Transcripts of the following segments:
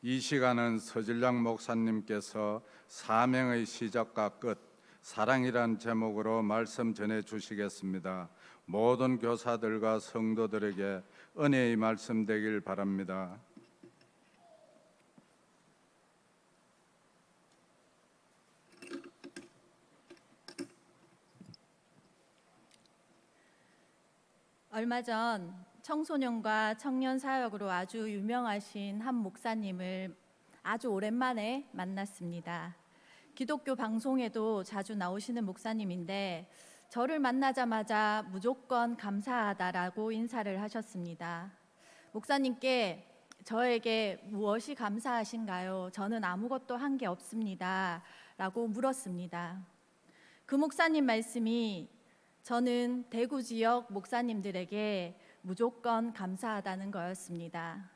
이 시간은 서질량 목사님께서 사명의 시작과 끝, 사랑이란 제목으로 말씀 전해 주시겠습니다. 모든 교사들과 성도들에게 은혜의 말씀 되길 바랍니다. 얼마 전 청소년과 청년 사역으로 아주 유명하신 한 목사님을 아주 오랜만에 만났습니다. 기독교 방송에도 자주 나오시는 목사님인데 저를 만나자마자 무조건 감사하다라고 인사를 하셨습니다. 목사님께 저에게 무엇이 감사하신가요? 저는 아무것도 한 게 없습니다. 라고 물었습니다. 그 목사님 말씀이 저는 대구 지역 목사님들에게 무조건 감사하다는 거였습니다.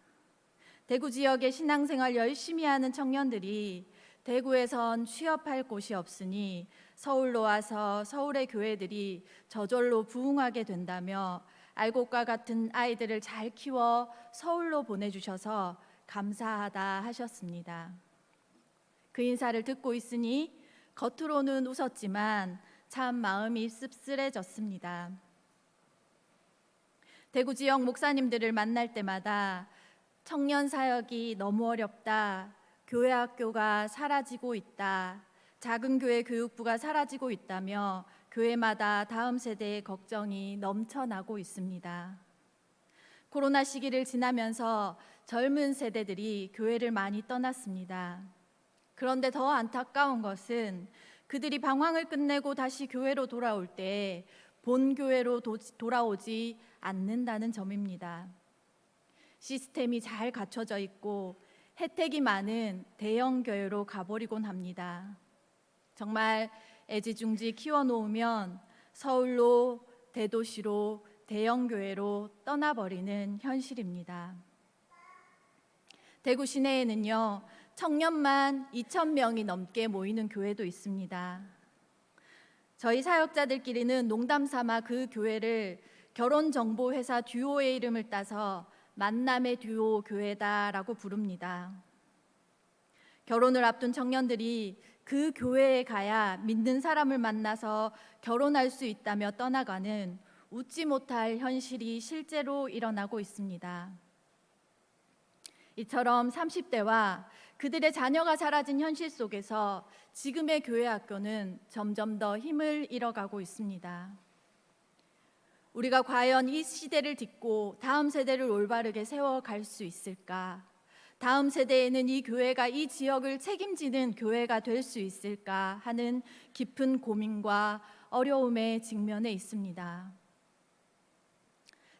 대구 지역의 신앙생활 열심히 하는 청년들이 대구에선 취업할 곳이 없으니 서울로 와서 서울의 교회들이 저절로 부흥하게 된다며 알곡과 같은 아이들을 잘 키워 서울로 보내주셔서 감사하다 하셨습니다. 그 인사를 듣고 있으니 겉으로는 웃었지만 참 마음이 씁쓸해졌습니다. 대구 지역 목사님들을 만날 때마다 청년 사역이 너무 어렵다, 교회 학교가 사라지고 있다, 작은 교회 교육부가 사라지고 있다며 교회마다 다음 세대의 걱정이 넘쳐나고 있습니다. 코로나 시기를 지나면서 젊은 세대들이 교회를 많이 떠났습니다. 그런데 더 안타까운 것은 그들이 방황을 끝내고 다시 교회로 돌아올 때 본 교회로 돌아오지 않는다는 점입니다. 시스템이 잘 갖춰져 있고 혜택이 많은 대형 교회로 가버리곤 합니다. 정말 애지중지 키워놓으면 서울로, 대도시로, 대형 교회로 떠나버리는 현실입니다. 대구 시내에는요, 청년만 2,000명이 넘게 모이는 교회도 있습니다. 저희 사역자들끼리는 농담 삼아 그 교회를 결혼정보회사 듀오의 이름을 따서 만남의 듀오 교회다라고 부릅니다. 결혼을 앞둔 청년들이 그 교회에 가야 믿는 사람을 만나서 결혼할 수 있다며 떠나가는 웃지 못할 현실이 실제로 일어나고 있습니다. 이처럼 30대와 그들의 자녀가 사라진 현실 속에서 지금의 교회 학교는 점점 더 힘을 잃어가고 있습니다. 우리가 과연 이 시대를 딛고 다음 세대를 올바르게 세워갈 수 있을까? 다음 세대에는 이 교회가 이 지역을 책임지는 교회가 될 수 있을까 하는 깊은 고민과 어려움에 직면해 있습니다.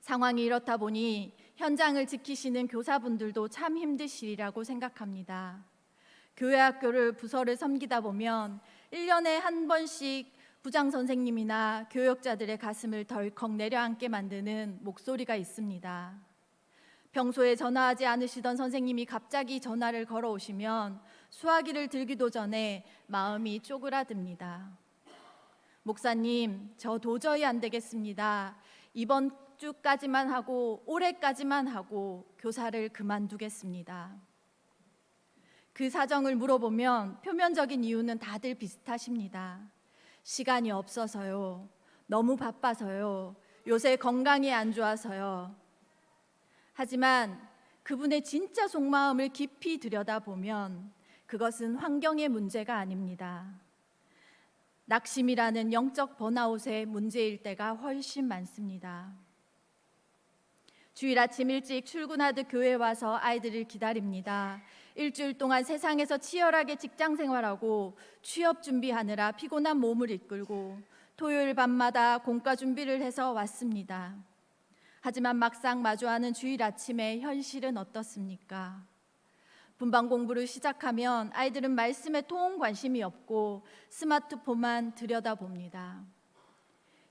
상황이 이렇다 보니 현장을 지키시는 교사분들도 참 힘드시리라고 생각합니다. 교회 학교를 부서를 섬기다 보면 1년에 한 번씩 부장 선생님이나 교역자들의 가슴을 덜컥 내려앉게 만드는 목소리가 있습니다. 평소에 전화하지 않으시던 선생님이 갑자기 전화를 걸어오시면 수화기를 들기도 전에 마음이 쪼그라듭니다. 목사님, 저 도저히 안 되겠습니다. 이번 주까지만 하고 올해까지만 하고 교사를 그만두겠습니다. 그 사정을 물어보면 표면적인 이유는 다들 비슷하십니다. 시간이 없어서요. 너무 바빠서요. 요새 건강이 안 좋아서요. 하지만 그분의 진짜 속마음을 깊이 들여다보면 그것은 환경의 문제가 아닙니다. 낙심이라는 영적 번아웃의 문제일 때가 훨씬 많습니다. 주일 아침 일찍 출근하듯 교회에 와서 아이들을 기다립니다. 일주일 동안 세상에서 치열하게 직장 생활하고 취업 준비하느라 피곤한 몸을 이끌고 토요일 밤마다 공과 준비를 해서 왔습니다. 하지만 막상 마주하는 주일 아침의 현실은 어떻습니까? 분반 공부를 시작하면 아이들은 말씀에 통 관심이 없고 스마트폰만 들여다봅니다.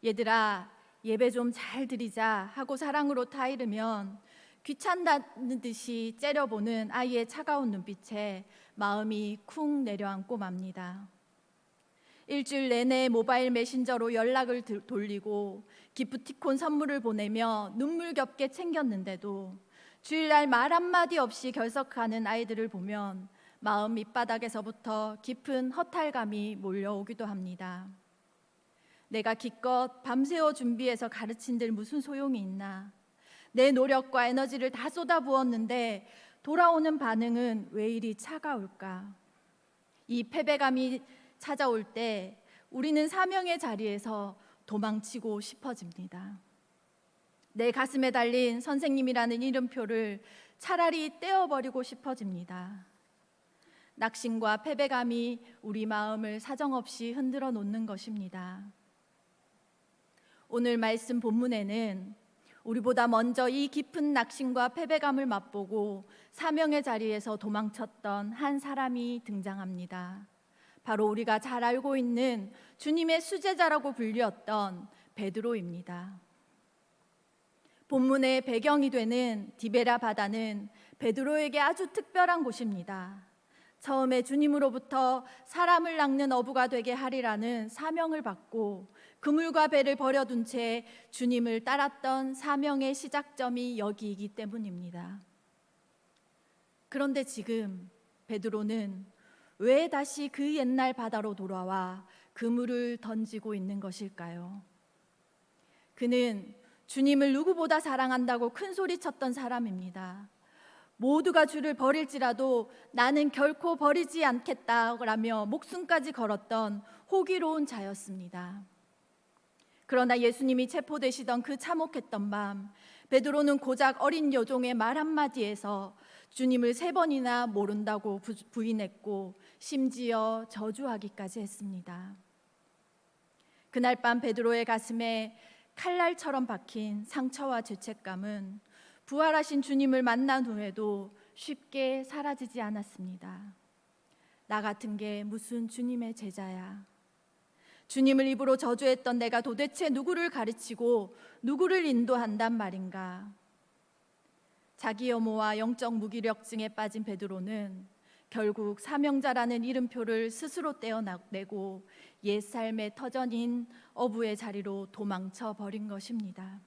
얘들아, 예배 좀 잘 드리자 하고 사랑으로 타이르면 귀찮다는 듯이 째려보는 아이의 차가운 눈빛에 마음이 쿵 내려앉고 맙니다. 일주일 내내 모바일 메신저로 연락을 돌리고 기프티콘 선물을 보내며 눈물겹게 챙겼는데도 주일날 말 한마디 없이 결석하는 아이들을 보면 마음 밑바닥에서부터 깊은 허탈감이 몰려오기도 합니다. 내가 기껏 밤새워 준비해서 가르친들 무슨 소용이 있나? 내 노력과 에너지를 다 쏟아부었는데 돌아오는 반응은 왜 이리 차가울까? 이 패배감이 찾아올 때 우리는 사명의 자리에서 도망치고 싶어집니다. 내 가슴에 달린 선생님이라는 이름표를 차라리 떼어버리고 싶어집니다. 낙심과 패배감이 우리 마음을 사정없이 흔들어 놓는 것입니다. 오늘 말씀 본문에는 우리보다 먼저 이 깊은 낙심과 패배감을 맛보고 사명의 자리에서 도망쳤던 한 사람이 등장합니다. 바로 우리가 잘 알고 있는 주님의 수제자라고 불렸던 베드로입니다. 본문의 배경이 되는 디베라 바다는 베드로에게 아주 특별한 곳입니다. 처음에 주님으로부터 사람을 낚는 어부가 되게 하리라는 사명을 받고 그물과 배를 버려둔 채 주님을 따랐던 사명의 시작점이 여기이기 때문입니다. 그런데 지금 베드로는 왜 다시 그 옛날 바다로 돌아와 그물을 던지고 있는 것일까요? 그는 주님을 누구보다 사랑한다고 큰 소리 쳤던 사람입니다. 모두가 주를 버릴지라도 나는 결코 버리지 않겠다라며 목숨까지 걸었던 호기로운 자였습니다. 그러나 예수님이 체포되시던 그 참혹했던 밤, 베드로는 고작 어린 여종의 말 한마디에서 주님을 3번이나 모른다고 부인했고 심지어 저주하기까지 했습니다. 그날 밤 베드로의 가슴에 칼날처럼 박힌 상처와 죄책감은 부활하신 주님을 만난 후에도 쉽게 사라지지 않았습니다. 나 같은 게 무슨 주님의 제자야. 주님을 입으로 저주했던 내가 도대체 누구를 가르치고 누구를 인도한단 말인가. 자기 혐오와 영적 무기력증에 빠진 베드로는 결국 사명자라는 이름표를 스스로 떼어내고 옛 삶의 터전인 어부의 자리로 도망쳐 버린 것입니다.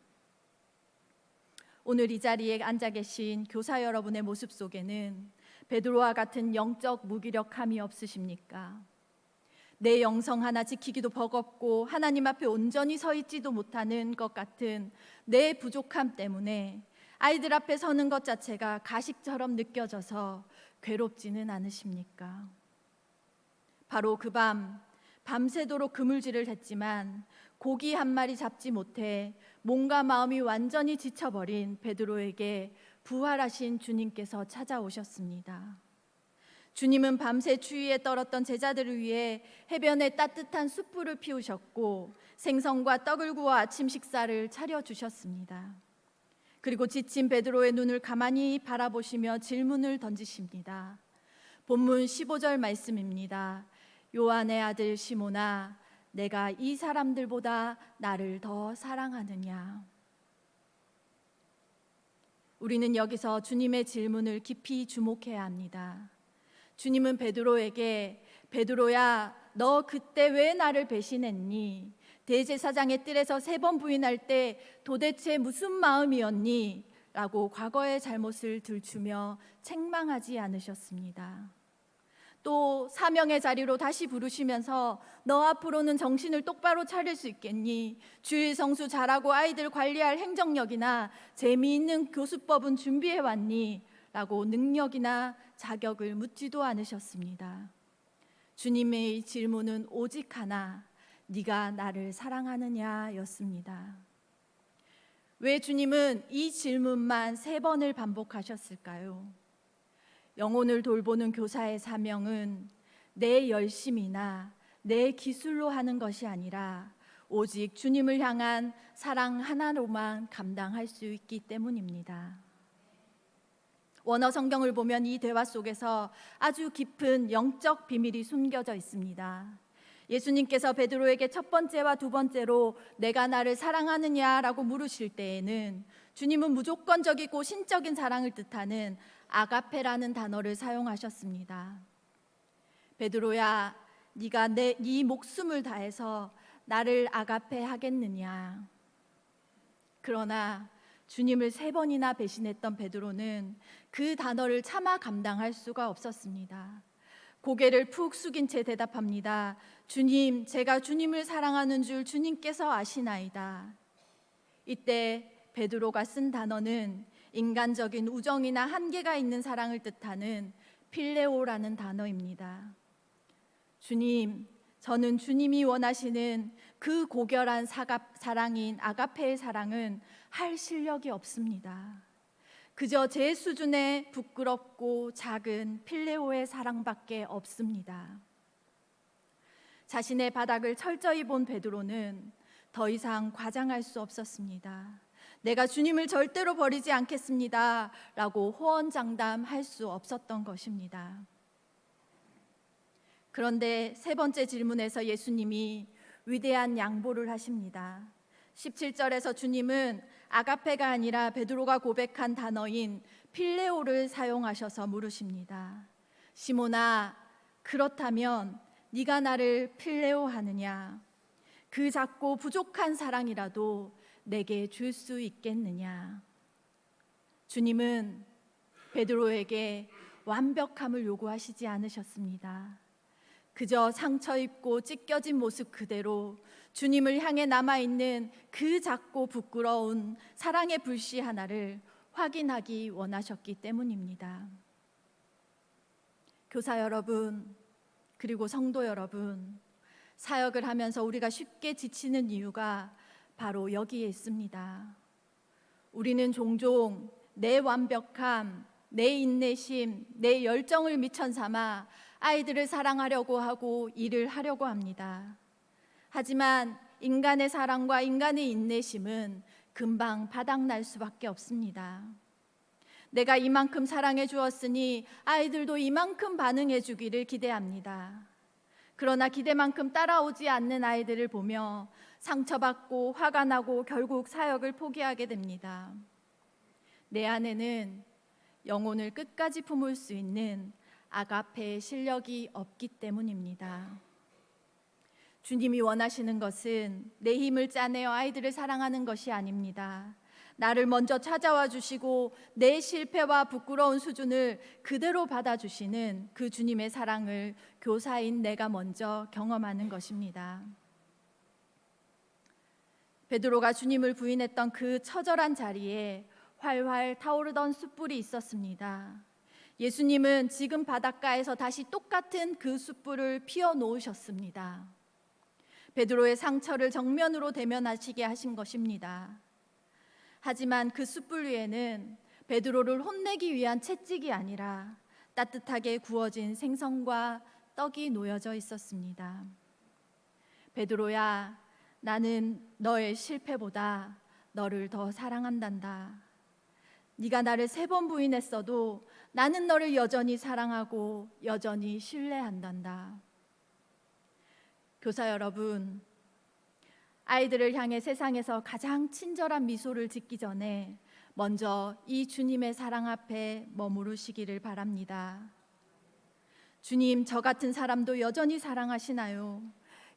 오늘 이 자리에 앉아 계신 교사 여러분의 모습 속에는 베드로와 같은 영적 무기력함이 없으십니까? 내 영성 하나 지키기도 버겁고 하나님 앞에 온전히 서 있지도 못하는 것 같은 내 부족함 때문에 아이들 앞에 서는 것 자체가 가식처럼 느껴져서 괴롭지는 않으십니까? 바로 그 밤새도록 그물질을 했지만 고기 한 마리 잡지 못해 몸과 마음이 완전히 지쳐버린 베드로에게 부활하신 주님께서 찾아오셨습니다. 주님은 밤새 추위에 떨었던 제자들을 위해 해변에 따뜻한 숯불을 피우셨고 생선과 떡을 구워 아침 식사를 차려주셨습니다. 그리고 지친 베드로의 눈을 가만히 바라보시며 질문을 던지십니다. 본문 15절 말씀입니다. 요한의 아들 시몬아, 내가 이 사람들보다 나를 더 사랑하느냐? 우리는 여기서 주님의 질문을 깊이 주목해야 합니다. 주님은 베드로에게 베드로야, 너 그때 왜 나를 배신했니? 대제사장의 뜰에서 3번 부인할 때 도대체 무슨 마음이었니? 라고 과거의 잘못을 들추며 책망하지 않으셨습니다. 또 사명의 자리로 다시 부르시면서 너 앞으로는 정신을 똑바로 차릴 수 있겠니? 주일 성수 잘하고 아이들 관리할 행정력이나 재미있는 교수법은 준비해 왔니? 라고 능력이나 자격을 묻지도 않으셨습니다. 주님의 질문은 오직 하나, 네가 나를 사랑하느냐 였습니다. 왜 주님은 이 질문만 3번을 반복하셨을까요? 영혼을 돌보는 교사의 사명은 내 열심이나 내 기술로 하는 것이 아니라 오직 주님을 향한 사랑 하나로만 감당할 수 있기 때문입니다. 원어 성경을 보면 이 대화 속에서 아주 깊은 영적 비밀이 숨겨져 있습니다. 예수님께서 베드로에게 첫 번째와 두 번째로 내가 나를 사랑하느냐라고 물으실 때에는 주님은 무조건적이고 신적인 사랑을 뜻하는 아가페라는 단어를 사용하셨습니다. 베드로야, 네가 네 목숨을 다해서 나를 아가페 하겠느냐? 그러나 주님을 3번이나 배신했던 베드로는 그 단어를 차마 감당할 수가 없었습니다. 고개를 푹 숙인 채 대답합니다. 주님, 제가 주님을 사랑하는 줄 주님께서 아시나이다. 이때 베드로가 쓴 단어는 인간적인 우정이나 한계가 있는 사랑을 뜻하는 필레오라는 단어입니다. 주님, 저는 주님이 원하시는 그 고결한 사랑인 아가페의 사랑은 할 실력이 없습니다. 그저 제 수준의 부끄럽고 작은 필레오의 사랑밖에 없습니다. 자신의 바닥을 철저히 본 베드로는 더 이상 과장할 수 없었습니다. 내가 주님을 절대로 버리지 않겠습니다 라고 호언장담할 수 없었던 것입니다. 그런데 3번째 질문에서 예수님이 위대한 양보를 하십니다. 17절에서 주님은 아가페가 아니라 베드로가 고백한 단어인 필레오를 사용하셔서 물으십니다. 시몬아, 그렇다면 네가 나를 필레오하느냐? 그 작고 부족한 사랑이라도 내게 줄 수 있겠느냐? 주님은 베드로에게 완벽함을 요구하시지 않으셨습니다. 그저 상처 입고 찢겨진 모습 그대로 주님을 향해 남아있는 그 작고 부끄러운 사랑의 불씨 하나를 확인하기 원하셨기 때문입니다. 교사 여러분, 그리고 성도 여러분, 사역을 하면서 우리가 쉽게 지치는 이유가 바로 여기에 있습니다. 우리는 종종 내 완벽함, 내 인내심, 내 열정을 미천 삼아 아이들을 사랑하려고 하고 일을 하려고 합니다. 하지만 인간의 사랑과 인간의 인내심은 금방 바닥날 수밖에 없습니다. 내가 이만큼 사랑해 주었으니 아이들도 이만큼 반응해 주기를 기대합니다. 그러나 기대만큼 따라오지 않는 아이들을 보며 상처받고 화가 나고 결국 사역을 포기하게 됩니다. 내 안에는 영혼을 끝까지 품을 수 있는 아가페의 실력이 없기 때문입니다. 주님이 원하시는 것은 내 힘을 짜내어 아이들을 사랑하는 것이 아닙니다. 나를 먼저 찾아와 주시고 내 실패와 부끄러운 수준을 그대로 받아주시는 그 주님의 사랑을 교사인 내가 먼저 경험하는 것입니다. 베드로가 주님을 부인했던 그 처절한 자리에 활활 타오르던 숯불이 있었습니다. 예수님은 지금 바닷가에서 다시 똑같은 그 숯불을 피워 놓으셨습니다. 베드로의 상처를 정면으로 대면하시게 하신 것입니다. 하지만 그 숯불 위에는 베드로를 혼내기 위한 채찍이 아니라 따뜻하게 구워진 생선과 떡이 놓여져 있었습니다. 베드로야, 나는 너의 실패보다 너를 더 사랑한단다. 네가 나를 3번 부인했어도 나는 너를 여전히 사랑하고 여전히 신뢰한단다. 교사 여러분, 아이들을 향해 세상에서 가장 친절한 미소를 짓기 전에 먼저 이 주님의 사랑 앞에 머무르시기를 바랍니다. 주님, 저 같은 사람도 여전히 사랑하시나요?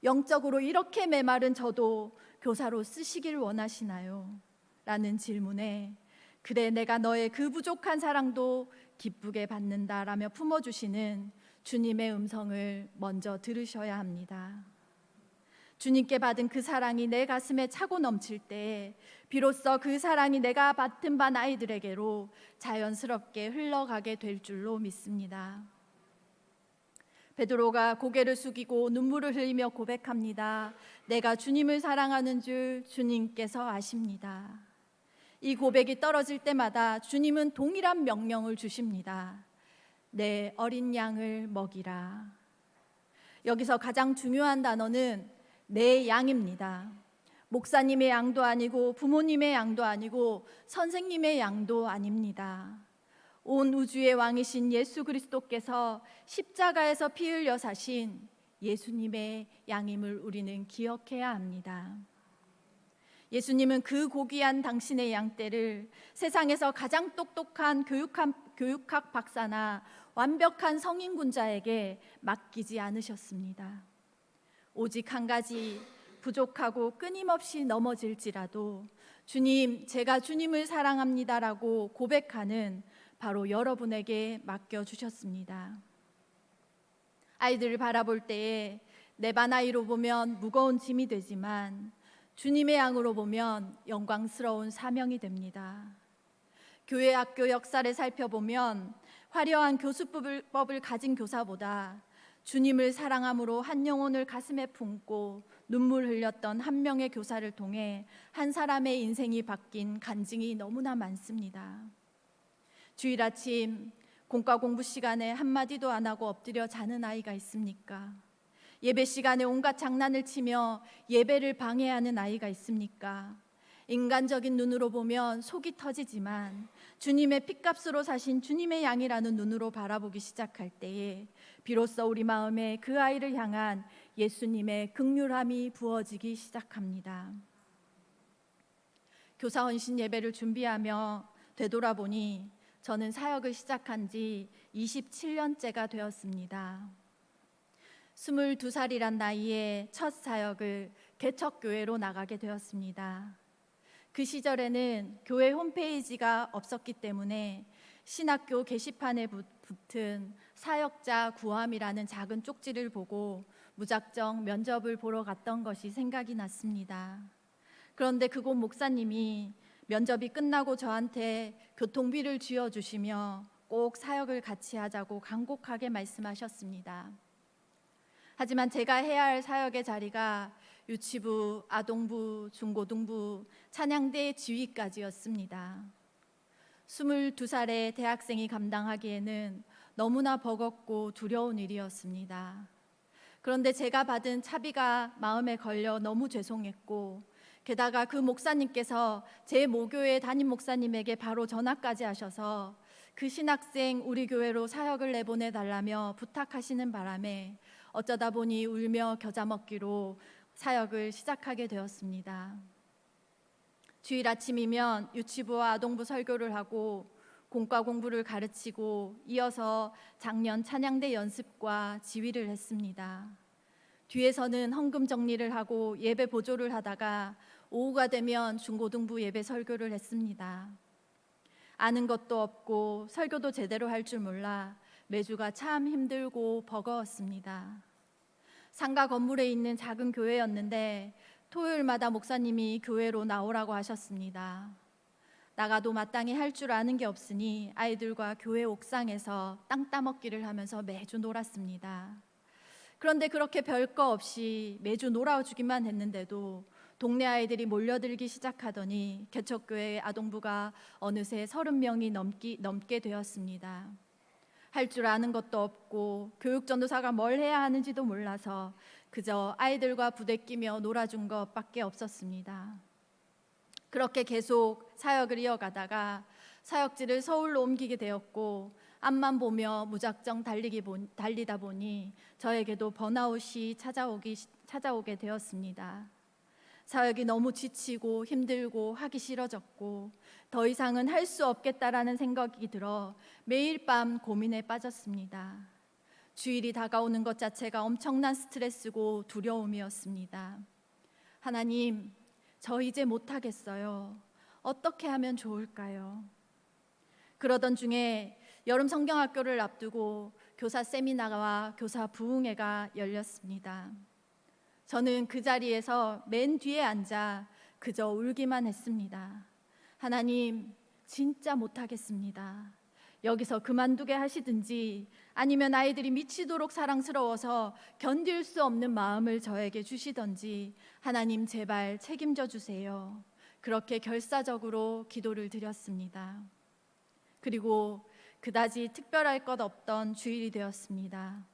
영적으로 이렇게 메마른 저도 교사로 쓰시길 원하시나요? 라는 질문에 그래, 내가 너의 그 부족한 사랑도 기쁘게 받는다라며 품어주시는 주님의 음성을 먼저 들으셔야 합니다. 주님께 받은 그 사랑이 내 가슴에 차고 넘칠 때 비로소 그 사랑이 내가 맡은 반 아이들에게로 자연스럽게 흘러가게 될 줄로 믿습니다. 베드로가 고개를 숙이고 눈물을 흘리며 고백합니다. 내가 주님을 사랑하는 줄 주님께서 아십니다. 이 고백이 떨어질 때마다 주님은 동일한 명령을 주십니다. 내 어린 양을 먹이라. 여기서 가장 중요한 단어는 내 양입니다. 목사님의 양도 아니고 부모님의 양도 아니고 선생님의 양도 아닙니다. 온 우주의 왕이신 예수 그리스도께서 십자가에서 피 흘려 사신 예수님의 양임을 우리는 기억해야 합니다. 예수님은 그 고귀한 당신의 양떼를 세상에서 가장 똑똑한 교육학 박사나 완벽한 성인군자에게 맡기지 않으셨습니다. 오직 한 가지, 부족하고 끊임없이 넘어질지라도 주님, 제가 주님을 사랑합니다라고 고백하는 바로 여러분에게 맡겨주셨습니다. 아이들을 바라볼 때에 내 반 아이로 보면 무거운 짐이 되지만 주님의 양으로 보면 영광스러운 사명이 됩니다. 교회 학교 역사를 살펴보면 화려한 교수법을 가진 교사보다 주님을 사랑함으로 한 영혼을 가슴에 품고 눈물 흘렸던 한 명의 교사를 통해 한 사람의 인생이 바뀐 간증이 너무나 많습니다. 주일 아침 공과 공부 시간에 한마디도 안 하고 엎드려 자는 아이가 있습니까? 예배 시간에 온갖 장난을 치며 예배를 방해하는 아이가 있습니까? 인간적인 눈으로 보면 속이 터지지만 주님의 핏값으로 사신 주님의 양이라는 눈으로 바라보기 시작할 때에 비로소 우리 마음에 그 아이를 향한 예수님의 긍휼함이 부어지기 시작합니다. 교사 헌신 예배를 준비하며 되돌아보니 저는 사역을 시작한 지 27년째가 되었습니다. 22살이란 나이에 첫 사역을 개척교회로 나가게 되었습니다. 그 시절에는 교회 홈페이지가 없었기 때문에 신학교 게시판에 붙은 사역자 구함이라는 작은 쪽지를 보고 무작정 면접을 보러 갔던 것이 생각이 났습니다. 그런데 그곳 목사님이 면접이 끝나고 저한테 교통비를 쥐어주시며 꼭 사역을 같이 하자고 간곡하게 말씀하셨습니다. 하지만 제가 해야 할 사역의 자리가 유치부, 아동부, 중고등부, 찬양대 지휘까지였습니다. 22살의 대학생이 감당하기에는 너무나 버겁고 두려운 일이었습니다. 그런데 제가 받은 차비가 마음에 걸려 너무 죄송했고, 게다가 그 목사님께서 제 모교회 담임 목사님에게 바로 전화까지 하셔서 그 신학생 우리 교회로 사역을 내보내달라며 부탁하시는 바람에 어쩌다 보니 울며 겨자 먹기로 사역을 시작하게 되었습니다. 주일 아침이면 유치부와 아동부 설교를 하고 공과 공부를 가르치고 이어서 작년 찬양대 연습과 지휘를 했습니다. 뒤에서는 헌금 정리를 하고 예배 보조를 하다가 오후가 되면 중고등부 예배 설교를 했습니다. 아는 것도 없고 설교도 제대로 할 줄 몰라 매주가 참 힘들고 버거웠습니다. 상가 건물에 있는 작은 교회였는데 토요일마다 목사님이 교회로 나오라고 하셨습니다. 나가도 마땅히 할 줄 아는 게 없으니 아이들과 교회 옥상에서 땅 따먹기를 하면서 매주 놀았습니다. 그런데 그렇게 별거 없이 매주 놀아주기만 했는데도 동네 아이들이 몰려들기 시작하더니 개척교회 아동부가 어느새 30명이 넘게 되었습니다. 할 줄 아는 것도 없고 교육전도사가 뭘 해야 하는지도 몰라서 그저 아이들과 부대끼며 놀아준 것밖에 없었습니다. 그렇게 계속 사역을 이어가다가 사역지를 서울로 옮기게 되었고 앞만 보며 무작정 달리다 보니 저에게도 번아웃이 찾아오게 되었습니다. 사역이 너무 지치고 힘들고 하기 싫어졌고 더 이상은 할 수 없겠다라는 생각이 들어 매일 밤 고민에 빠졌습니다. 주일이 다가오는 것 자체가 엄청난 스트레스고 두려움이었습니다. 하나님, 저 이제 못하겠어요. 어떻게 하면 좋을까요? 그러던 중에 여름 성경학교를 앞두고 교사 세미나와 교사 부흥회가 열렸습니다. 저는 그 자리에서 맨 뒤에 앉아 그저 울기만 했습니다. 하나님, 진짜 못하겠습니다. 여기서 그만두게 하시든지 아니면 아이들이 미치도록 사랑스러워서 견딜 수 없는 마음을 저에게 주시든지 하나님 제발 책임져 주세요. 그렇게 결사적으로 기도를 드렸습니다. 그리고 그다지 특별할 것 없던 주일이 되었습니다.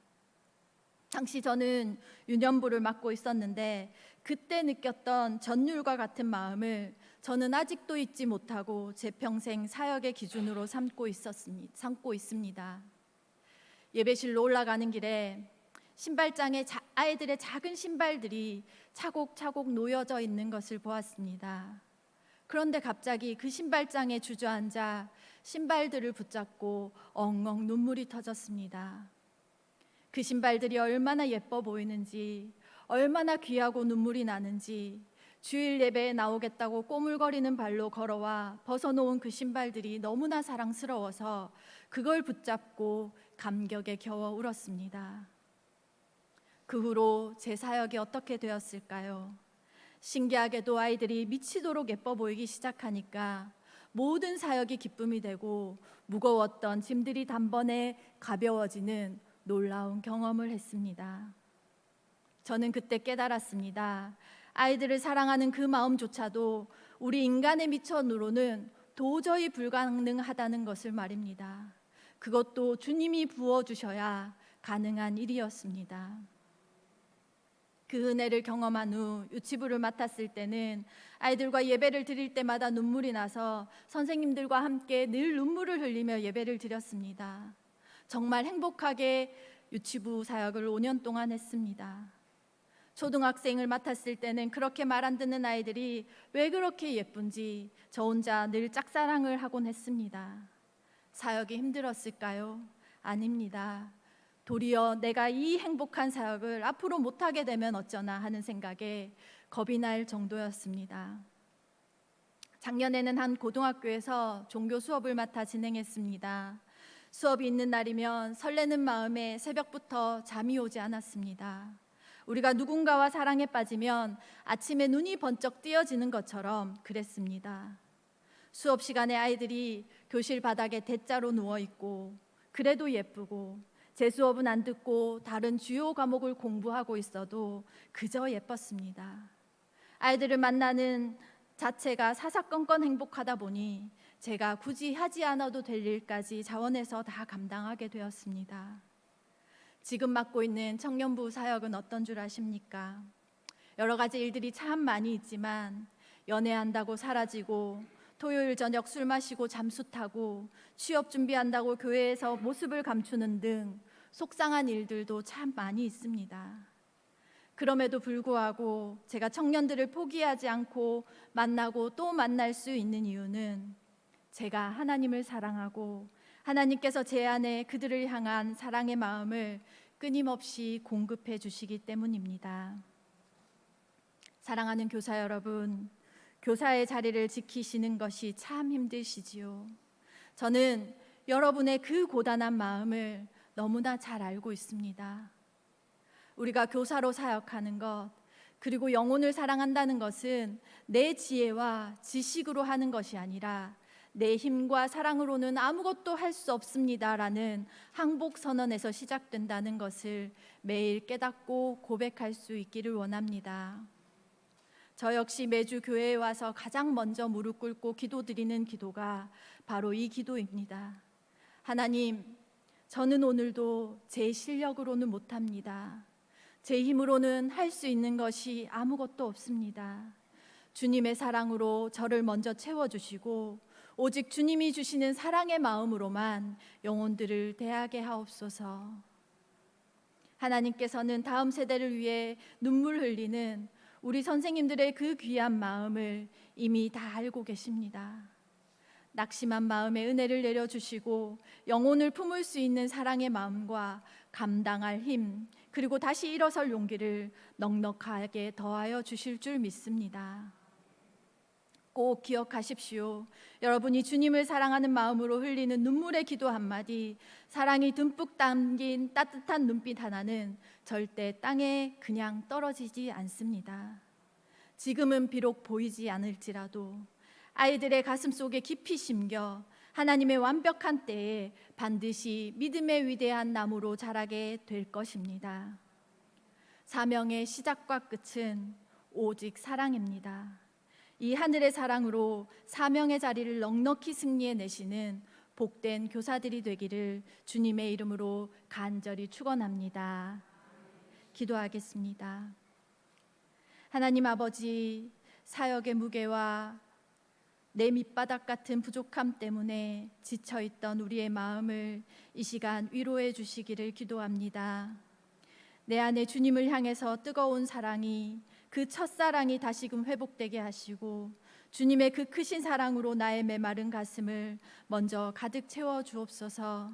당시 저는 유년부를 맡고 있었는데 그때 느꼈던 전율과 같은 마음을 저는 아직도 잊지 못하고 제 평생 사역의 기준으로 삼고 있습니다. 예배실로 올라가는 길에 신발장에 아이들의 작은 신발들이 차곡차곡 놓여져 있는 것을 보았습니다. 그런데 갑자기 그 신발장에 주저앉아 신발들을 붙잡고 엉엉 눈물이 터졌습니다. 그 신발들이 얼마나 예뻐 보이는지, 얼마나 귀하고 눈물이 나는지 주일 예배에 나오겠다고 꼬물거리는 발로 걸어와 벗어놓은 그 신발들이 너무나 사랑스러워서 그걸 붙잡고 감격에 겨워 울었습니다. 그 후로 제 사역이 어떻게 되었을까요? 신기하게도 아이들이 미치도록 예뻐 보이기 시작하니까 모든 사역이 기쁨이 되고 무거웠던 짐들이 단번에 가벼워지는 놀라운 경험을 했습니다. 저는 그때 깨달았습니다. 아이들을 사랑하는 그 마음조차도 우리 인간의 미천으로는 도저히 불가능하다는 것을 말입니다. 그것도 주님이 부어주셔야 가능한 일이었습니다. 그 은혜를 경험한 후 유치부를 맡았을 때는 아이들과 예배를 드릴 때마다 눈물이 나서 선생님들과 함께 늘 눈물을 흘리며 예배를 드렸습니다. 정말 행복하게 유치부 사역을 5년 동안 했습니다. 초등학생을 맡았을 때는 그렇게 말 안 듣는 아이들이 왜 그렇게 예쁜지 저 혼자 늘 짝사랑을 하곤 했습니다. 사역이 힘들었을까요? 아닙니다. 도리어 내가 이 행복한 사역을 앞으로 못하게 되면 어쩌나 하는 생각에 겁이 날 정도였습니다. 작년에는 한 고등학교에서 종교 수업을 맡아 진행했습니다. 수업이 있는 날이면 설레는 마음에 새벽부터 잠이 오지 않았습니다. 우리가 누군가와 사랑에 빠지면 아침에 눈이 번쩍 띄어지는 것처럼 그랬습니다. 수업 시간에 아이들이 교실 바닥에 대자로 누워 있고 그래도 예쁘고 제 수업은 안 듣고 다른 주요 과목을 공부하고 있어도 그저 예뻤습니다. 아이들을 만나는 자체가 사사건건 행복하다 보니 제가 굳이 하지 않아도 될 일까지 자원해서 다 감당하게 되었습니다. 지금 맡고 있는 청년부 사역은 어떤 줄 아십니까? 여러 가지 일들이 참 많이 있지만 연애한다고 사라지고 토요일 저녁 술 마시고 잠수 타고 취업 준비한다고 교회에서 모습을 감추는 등 속상한 일들도 참 많이 있습니다. 그럼에도 불구하고 제가 청년들을 포기하지 않고 만나고 또 만날 수 있는 이유는 제가 하나님을 사랑하고 하나님께서 제 안에 그들을 향한 사랑의 마음을 끊임없이 공급해 주시기 때문입니다. 사랑하는 교사 여러분, 교사의 자리를 지키시는 것이 참 힘드시지요. 저는 여러분의 그 고단한 마음을 너무나 잘 알고 있습니다. 우리가 교사로 사역하는 것, 그리고 영혼을 사랑한다는 것은 내 지혜와 지식으로 하는 것이 아니라 내 힘과 사랑으로는 아무것도 할 수 없습니다라는 항복 선언에서 시작된다는 것을 매일 깨닫고 고백할 수 있기를 원합니다. 저 역시 매주 교회에 와서 가장 먼저 무릎 꿇고 기도드리는 기도가 바로 이 기도입니다. 하나님, 저는 오늘도 제 실력으로는 못합니다. 제 힘으로는 할 수 있는 것이 아무것도 없습니다. 주님의 사랑으로 저를 먼저 채워주시고 오직 주님이 주시는 사랑의 마음으로만 영혼들을 대하게 하옵소서. 하나님께서는 다음 세대를 위해 눈물 흘리는 우리 선생님들의 그 귀한 마음을 이미 다 알고 계십니다. 낙심한 마음에 은혜를 내려주시고 영혼을 품을 수 있는 사랑의 마음과 감당할 힘, 그리고 다시 일어설 용기를 넉넉하게 더하여 주실 줄 믿습니다. 꼭 기억하십시오. 여러분이 주님을 사랑하는 마음으로 흘리는 눈물의 기도 한마디, 사랑이 듬뿍 담긴 따뜻한 눈빛 하나는 절대 땅에 그냥 떨어지지 않습니다. 지금은 비록 보이지 않을지라도 아이들의 가슴 속에 깊이 심겨 하나님의 완벽한 때에 반드시 믿음의 위대한 나무로 자라게 될 것입니다. 사명의 시작과 끝은 오직 사랑입니다. 이 하늘의 사랑으로 사명의 자리를 넉넉히 승리해 내시는 복된 교사들이 되기를 주님의 이름으로 간절히 축원합니다. 기도하겠습니다. 하나님 아버지, 사역의 무게와 내 밑바닥 같은 부족함 때문에 지쳐있던 우리의 마음을 이 시간 위로해 주시기를 기도합니다. 내 안에 주님을 향해서 뜨거운 사랑이, 그 첫사랑이 다시금 회복되게 하시고 주님의 그 크신 사랑으로 나의 메마른 가슴을 먼저 가득 채워 주옵소서.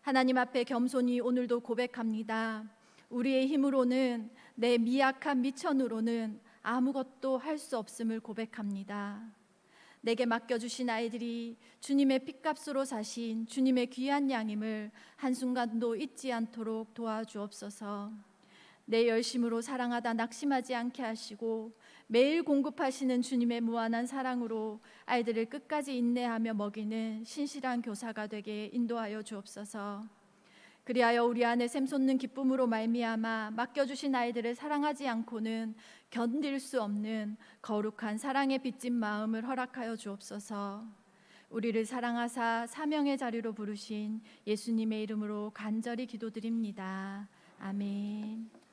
하나님 앞에 겸손히 오늘도 고백합니다. 우리의 힘으로는, 내 미약한 미천으로는 아무것도 할 수 없음을 고백합니다. 내게 맡겨주신 아이들이 주님의 핏값으로 사신 주님의 귀한 양임을 한순간도 잊지 않도록 도와주옵소서. 내 열심으로 사랑하다 낙심하지 않게 하시고 매일 공급하시는 주님의 무한한 사랑으로 아이들을 끝까지 인내하며 먹이는 신실한 교사가 되게 인도하여 주옵소서. 그리하여 우리 안에 샘솟는 기쁨으로 말미암아 맡겨주신 아이들을 사랑하지 않고는 견딜 수 없는 거룩한 사랑에 빚진 마음을 허락하여 주옵소서. 우리를 사랑하사 사명의 자리로 부르신 예수님의 이름으로 간절히 기도드립니다. 아멘.